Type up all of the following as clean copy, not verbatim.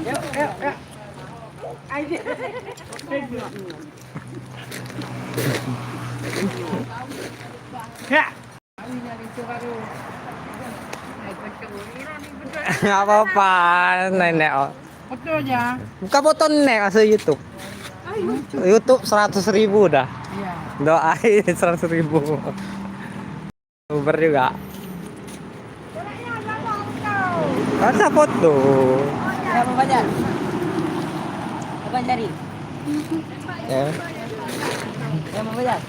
Yuk, yuk, yuk. Ayo. Ya. Nggak apa-apa, nenek. Oh. Betul ya. Buka foto nenek masuk YouTube. YouTube 100.000 dah. Iya. Doain 100.000. Uber juga. Masa foto? Berapa banyak? Apa cari? Ya. Berapa banyak?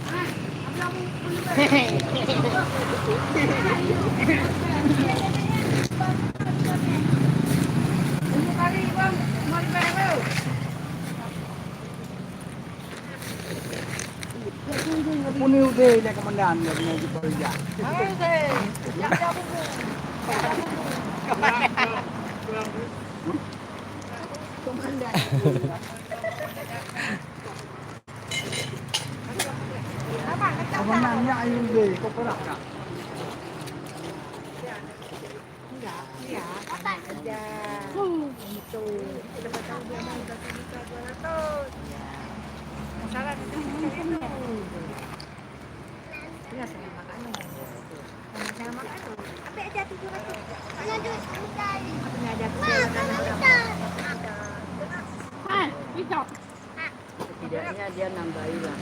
Puni udah dia kemendan dia punya di Polda. Kemenannya ayu deh, kok perak kak? Enggak, ya, otak aja. Itu. Udah tahu dia mau udah bisa 200. Masalah itu itu. Iya, saya makan saya makan. Apa aja 700. Lanjut, cari. Apa aja 700. Ah, bisa. Setidaknya dia nambahin lah.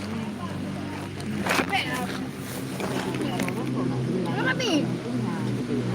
Apa? Berapa nih?